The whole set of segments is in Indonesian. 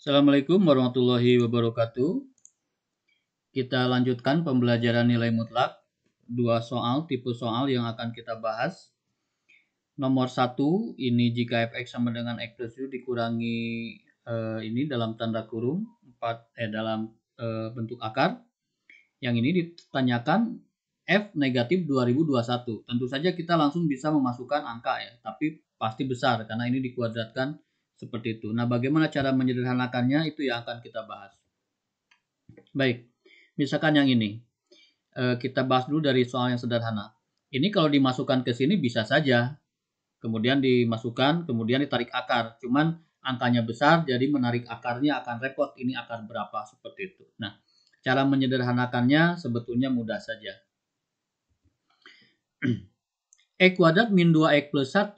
Assalamualaikum warahmatullahi wabarakatuh. Kita lanjutkan pembelajaran nilai mutlak. Dua soal, tipe soal yang akan kita bahas. Nomor 1, ini jika fx sama dengan x plus y dikurangi ini dalam tanda kurung dalam bentuk akar. Yang ini ditanyakan f negatif 2021. Tentu saja kita langsung bisa memasukkan angka ya, tapi pasti besar karena ini dikuadratkan seperti itu. Nah, bagaimana cara menyederhanakannya itu yang akan kita bahas. Baik, misalkan yang ini. Kita bahas dulu dari soal yang sederhana. Ini kalau dimasukkan ke sini bisa saja. Kemudian dimasukkan, kemudian ditarik akar. Cuman angkanya besar, jadi menarik akarnya akan repot. Ini akar berapa, seperti itu. Nah, cara menyederhanakannya sebetulnya mudah saja. X kuadrat min 2X plus 1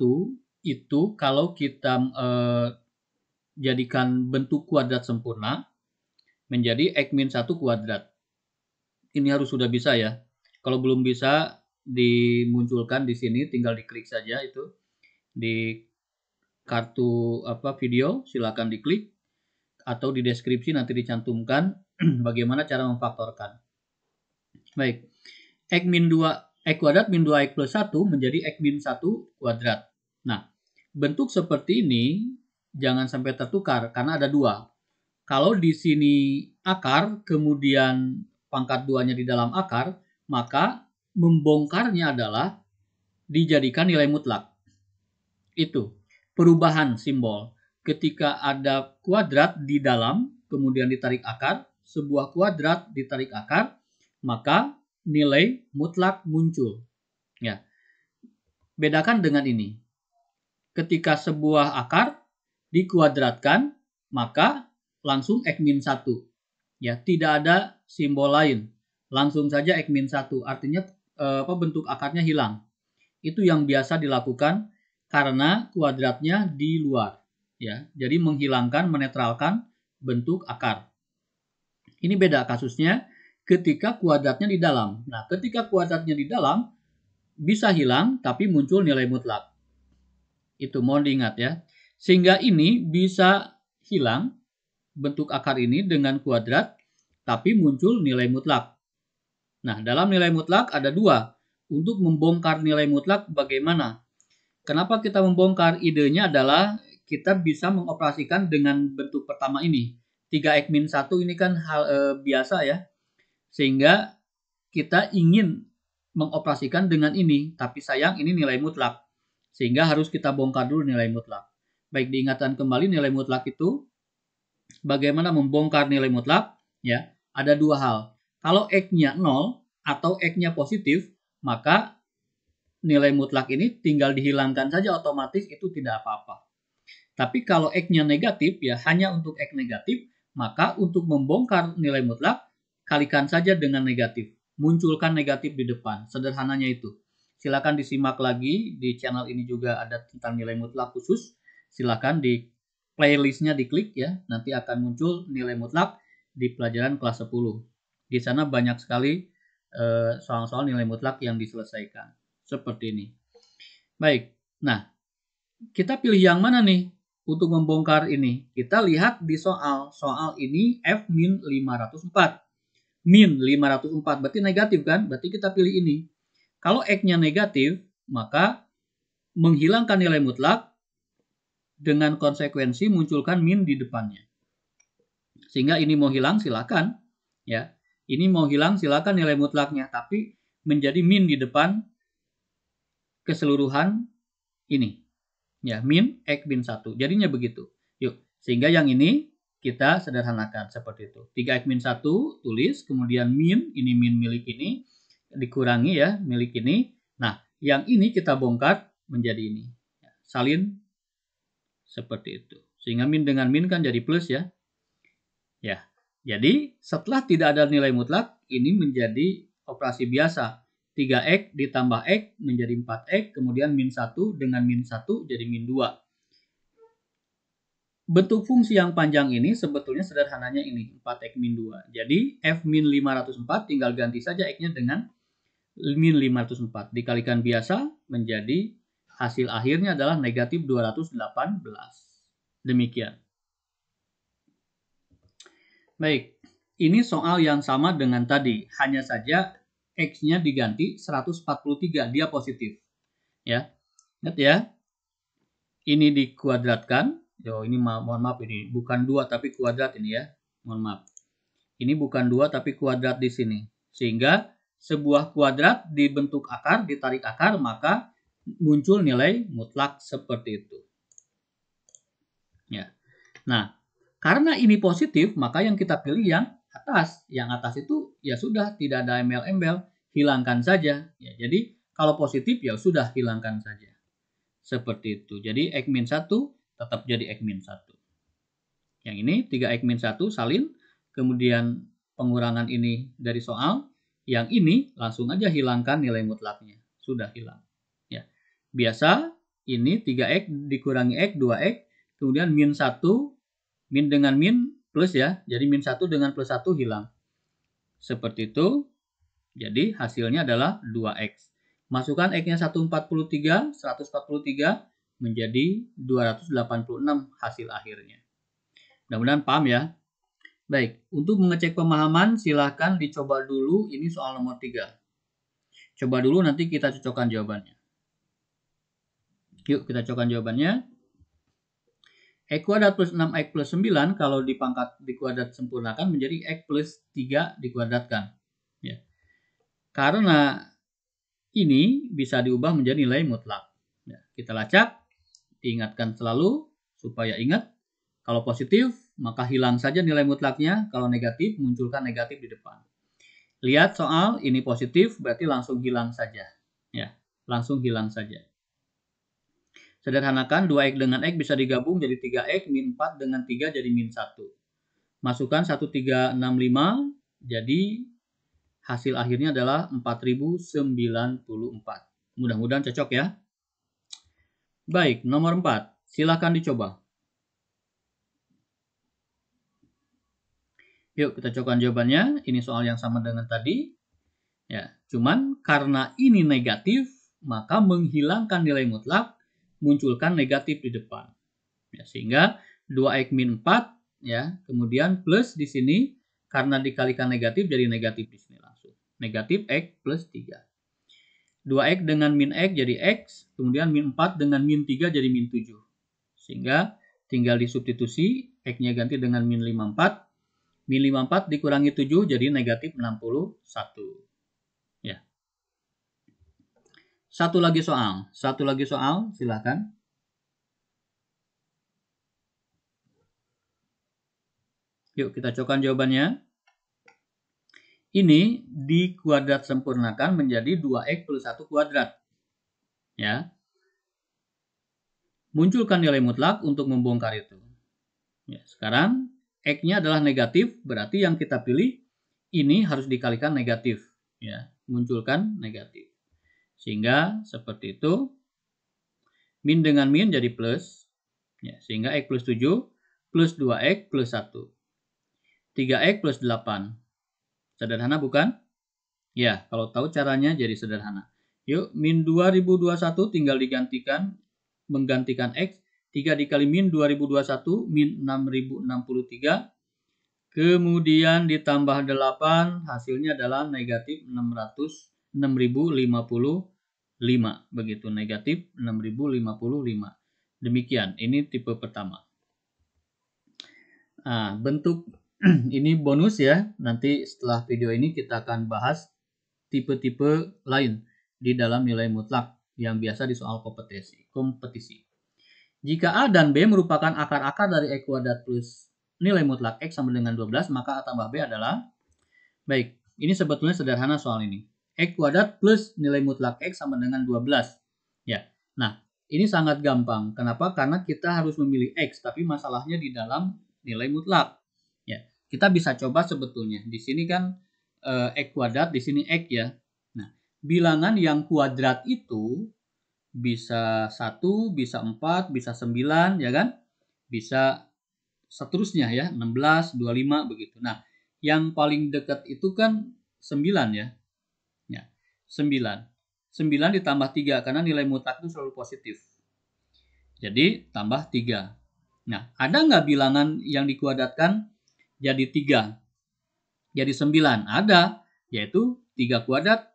itu kalau kita jadikan bentuk kuadrat sempurna menjadi X min 1 kuadrat. Ini harus sudah bisa ya. Kalau belum bisa dimunculkan di sini, tinggal diklik saja itu di kartu video, silakan diklik atau di deskripsi nanti dicantumkan bagaimana cara memfaktorkan. Baik, x kuadrat min 2x plus 1 menjadi x min 1 kuadrat. Nah, bentuk seperti ini jangan sampai tertukar karena ada dua. Kalau di sini akar, kemudian pangkat 2-nya di dalam akar, maka membongkarnya adalah dijadikan nilai mutlak. Itu perubahan simbol. Ketika ada kuadrat di dalam, kemudian ditarik akar, sebuah kuadrat ditarik akar, maka nilai mutlak muncul. Ya. Bedakan dengan ini. Ketika sebuah akar dikuadratkan, maka langsung x min 1. Ya, tidak ada simbol lain. Langsung saja x min 1. Artinya bentuk akarnya hilang. Itu yang biasa dilakukan karena kuadratnya di luar. Ya, jadi menghilangkan, menetralkan bentuk akar. Ini beda kasusnya ketika kuadratnya di dalam. Nah, ketika kuadratnya di dalam bisa hilang tapi muncul nilai mutlak. Itu mohon diingat ya. Sehingga ini bisa hilang bentuk akar ini dengan kuadrat tapi muncul nilai mutlak. Nah, dalam nilai mutlak ada dua. Untuk membongkar nilai mutlak bagaimana? Kenapa kita membongkar? Idenya adalah kita bisa mengoperasikan dengan bentuk pertama ini. 3x min 1 ini kan hal biasa ya. Sehingga kita ingin mengoperasikan dengan ini. Tapi sayang ini nilai mutlak. Sehingga harus kita bongkar dulu nilai mutlak. Baik, diingatkan kembali nilai mutlak itu. Bagaimana membongkar nilai mutlak? Ya, ada dua hal. Kalau X-nya 0 atau X-nya positif, maka nilai mutlak ini tinggal dihilangkan saja otomatis, itu tidak apa-apa. Tapi kalau X-nya negatif, ya hanya untuk X negatif, maka untuk membongkar nilai mutlak, kalikan saja dengan negatif. Munculkan negatif di depan. Sederhananya itu. Silakan disimak lagi. Di channel ini juga ada tentang nilai mutlak khusus. Silakan di playlistnya diklik ya. Nanti akan muncul nilai mutlak di pelajaran kelas 10. Di sana banyak sekali soal-soal nilai mutlak yang diselesaikan. Seperti ini. Baik, nah kita pilih yang mana nih untuk membongkar ini? Kita lihat di soal. Soal ini F min 504. Min 504 berarti negatif kan? Berarti kita pilih ini. Kalau X-nya negatif, maka menghilangkan nilai mutlak dengan konsekuensi munculkan min di depannya. Sehingga ini mau hilang silakan ya. Ini mau hilang silakan nilai mutlaknya, tapi menjadi min di depan keseluruhan ini. Ya, min X min 1. Jadinya begitu. Yuk, sehingga yang ini kita sederhanakan seperti itu. 3X min 1 tulis, kemudian min, ini min milik ini, dikurangi ya, milik ini. Nah, yang ini kita bongkar menjadi ini. Salin seperti itu. Sehingga min dengan min kan jadi plus ya. Ya, jadi setelah tidak ada nilai mutlak, ini menjadi operasi biasa. 3x ditambah x menjadi 4x, kemudian min 1 dengan min 1 jadi min 2. Bentuk fungsi yang panjang ini sebetulnya sederhananya ini, 4x min 2. Jadi f min 504 tinggal ganti saja x-nya dengan min 504. Dikalikan biasa menjadi hasil akhirnya adalah negatif 218. Demikian. Baik, ini soal yang sama dengan tadi, hanya saja X-nya diganti 143, dia positif. Ya, ingat ya, ini dikuadratkan. Yo, ini mohon maaf, ini bukan 2 tapi kuadrat ini ya. Mohon maaf. Ini bukan 2 tapi kuadrat di sini. Sehingga sebuah kuadrat dibentuk akar, ditarik akar, maka muncul nilai mutlak seperti itu. Ya. Nah, karena ini positif, maka yang kita pilih yang atas. Yang atas itu ya sudah tidak ada embel-embel, hilangkan saja. Ya, jadi kalau positif ya sudah hilangkan saja. Seperti itu. Jadi X-1 tetap jadi X-1. Yang ini 3X-1 salin, kemudian pengurangan ini dari soal, yang ini langsung aja hilangkan nilai mutlaknya. Sudah hilang. Ya. Biasa ini 3X dikurangi X, 2X, kemudian min 1, min dengan min plus ya. Jadi min 1 dengan plus 1 hilang. Seperti itu. Jadi hasilnya adalah 2X. Masukkan X-nya 143 menjadi 286 hasil akhirnya. Mudah-mudahan paham ya. Baik, untuk mengecek pemahaman silahkan dicoba dulu ini soal nomor 3. Coba dulu nanti kita cocokkan jawabannya. Yuk kita cocokkan jawabannya. X kuadrat plus 6X plus 9 kalau dikuadrat sempurnakan menjadi X plus 3 dikuadratkan. Ya. Karena ini bisa diubah menjadi nilai mutlak. Ya, kita lacak, diingatkan selalu supaya ingat. Kalau positif, maka hilang saja nilai mutlaknya. Kalau negatif, munculkan negatif di depan. Lihat soal, ini positif, berarti langsung hilang saja. Ya, langsung hilang saja. Sederhanakan, 2X dengan X bisa digabung jadi 3X, min 4 dengan 3 jadi min 1. Masukkan 1365, jadi hasil akhirnya adalah 4094. Mudah-mudahan cocok ya. Baik, nomor 4. Silakan dicoba. Yuk kita cocokkan jawabannya. Ini soal yang sama dengan tadi. Ya, cuman karena ini negatif, maka menghilangkan nilai mutlak, munculkan negatif di depan. Ya, sehingga 2X min 4, ya, kemudian plus di sini, karena dikalikan negatif, jadi negatif di sini langsung. Negatif X plus 3. 2X dengan min X jadi X, kemudian min 4 dengan min 3 jadi min 7. Sehingga tinggal disubstitusi, X-nya ganti dengan min 54. Min 54 dikurangi 7 jadi negatif 61. Ya. Satu lagi soal, silakan. Yuk kita cocokkan jawabannya. Ini dikuadrat sempurnakan menjadi 2X plus 1 kuadrat. Ya. Munculkan nilai mutlak untuk membongkar itu. Ya, sekarang X-nya adalah negatif, berarti yang kita pilih ini harus dikalikan negatif. Ya, munculkan negatif. Sehingga seperti itu. Min dengan min jadi plus. Ya, sehingga X plus 7 plus 2X plus 1. 3X plus 8. Sederhana bukan? Ya, kalau tahu caranya jadi sederhana. Yuk, min 2021 tinggal digantikan, menggantikan X. 3 dikali min 2021, min 6063. Kemudian ditambah 8, hasilnya adalah negatif 6055. Begitu, negatif 6055. Demikian, ini tipe pertama. Nah, bentuk ini bonus ya. Nanti setelah video ini kita akan bahas tipe-tipe lain di dalam nilai mutlak yang biasa di soal kompetisi. Jika A dan B merupakan akar-akar dari X kuadrat plus nilai mutlak X sama dengan 12, maka A tambah B adalah, baik, ini sebetulnya sederhana soal ini. X kuadrat plus nilai mutlak X sama dengan 12. Ya, nah ini sangat gampang. Kenapa? Karena kita harus memilih X, tapi masalahnya di dalam nilai mutlak. Ya, kita bisa coba sebetulnya. Di sini kan X kuadrat, di sini X ya. Nah, bilangan yang kuadrat itu bisa 1, bisa 4, bisa 9, ya kan? Bisa seterusnya ya, 16, 25 begitu. Nah, yang paling dekat itu kan 9 ya. Ya, 9. 9 ditambah 3 karena nilai mutlak itu selalu positif. Jadi tambah 3. Nah, ada nggak bilangan yang dikuadratkan jadi 3. Jadi 9 ada, yaitu 3 kuadrat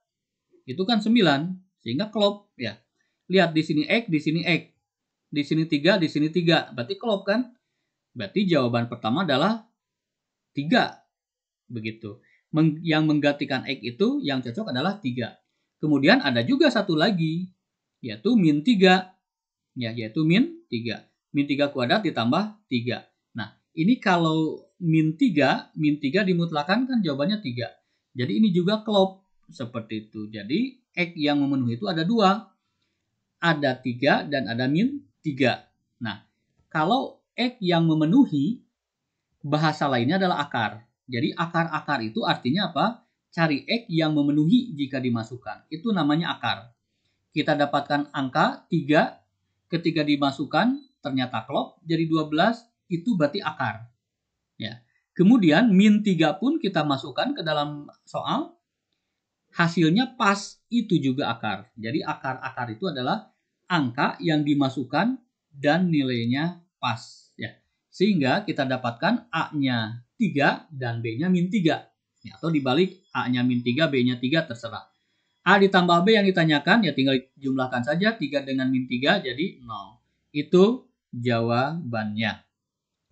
itu kan 9, sehingga klop ya. Lihat di sini X, di sini X. Di sini 3, di sini 3. Berarti klop kan? Berarti jawaban pertama adalah 3. Begitu. Yang menggantikan X itu yang cocok adalah 3. Kemudian ada juga satu lagi, yaitu min 3. Ya, yaitu min 3. Min 3 kuadrat ditambah 3. Nah, ini kalau min 3 dimutlakan kan jawabannya 3. Jadi ini juga klop seperti itu. Jadi X yang memenuhi itu ada 2. Ada 3 dan ada min 3. Nah, kalau X yang memenuhi, bahasa lainnya adalah akar. Jadi akar-akar itu artinya apa? Cari X yang memenuhi jika dimasukkan. Itu namanya akar. Kita dapatkan angka 3, ketika dimasukkan ternyata klop jadi 12, itu berarti akar. Ya. Kemudian min 3 pun kita masukkan ke dalam soal, hasilnya pas, itu juga akar. Jadi akar-akar itu adalah angka yang dimasukkan dan nilainya pas. Ya. Sehingga kita dapatkan A-nya 3 dan B-nya min 3. Ya, atau dibalik A-nya min 3, B-nya 3 terserah. A ditambah B yang ditanyakan ya tinggal jumlahkan saja 3 dengan min 3 jadi 0. Itu jawabannya.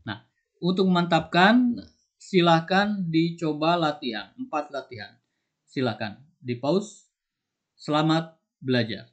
Nah, untuk memantapkan silahkan dicoba latihan, 4 latihan. Silahkan di pause. Selamat belajar.